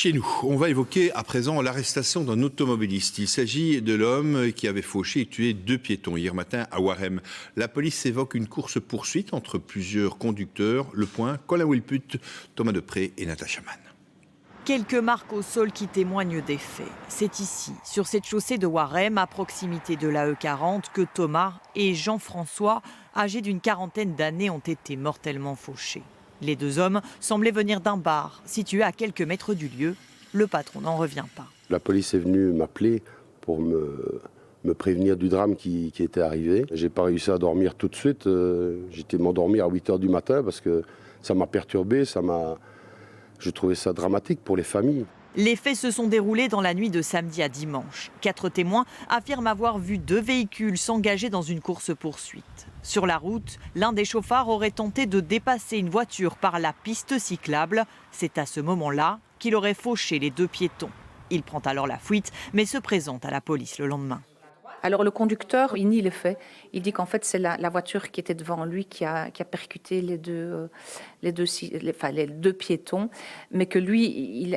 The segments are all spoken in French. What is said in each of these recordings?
Chez nous, on va évoquer à présent l'arrestation d'un automobiliste. Il s'agit de l'homme qui avait fauché et tué 2 piétons hier matin à Warem. La police évoque une course-poursuite entre plusieurs conducteurs. Le Point, Colin Wilput, Thomas Depré et Natacha Mann. Quelques marques au sol qui témoignent des faits. C'est ici, sur cette chaussée de Warem, à proximité de la E40, que Thomas et Jean-François, âgés d'une quarantaine d'années, ont été mortellement fauchés. Les 2 hommes semblaient venir d'un bar situé à quelques mètres du lieu. Le patron n'en revient pas. La police est venue m'appeler pour me prévenir du drame qui était arrivé. J'ai pas réussi à dormir tout de suite. J'étais m'endormir à 8 h du matin parce que ça m'a perturbé, je trouvais ça dramatique pour les familles. Les faits se sont déroulés dans la nuit de samedi à dimanche. 4 témoins affirment avoir vu 2 véhicules s'engager dans une course-poursuite. Sur la route, l'un des chauffards aurait tenté de dépasser une voiture par la piste cyclable. C'est à ce moment-là qu'il aurait fauché les 2 piétons. Il prend alors la fuite, mais se présente à la police le lendemain. Alors le conducteur, il nie les faits. Il dit qu'en fait c'est la voiture qui était devant lui qui a percuté les deux piétons, mais que lui,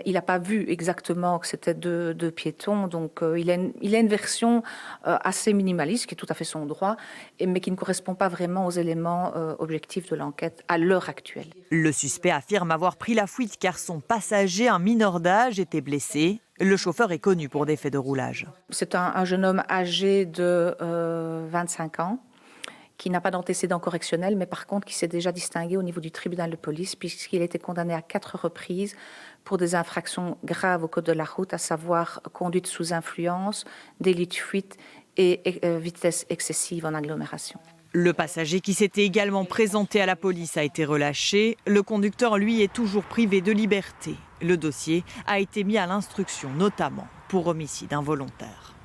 il n'a pas vu exactement que c'était deux piétons. Donc il a une version assez minimaliste, qui est tout à fait son droit, mais qui ne correspond pas vraiment aux éléments objectifs de l'enquête à l'heure actuelle. Le suspect affirme avoir pris la fuite car son passager, un mineur d'âge, était blessé. Le chauffeur est connu pour des faits de roulage. C'est un jeune homme âgé de 25 ans qui n'a pas d'antécédent correctionnel, mais par contre qui s'est déjà distingué au niveau du tribunal de police puisqu'il a été condamné à 4 reprises pour des infractions graves au code de la route, à savoir conduite sous influence, délit de fuite et vitesse excessive en agglomération. Le passager qui s'était également présenté à la police a été relâché. Le conducteur, lui, est toujours privé de liberté. Le dossier a été mis à l'instruction, notamment pour homicide involontaire.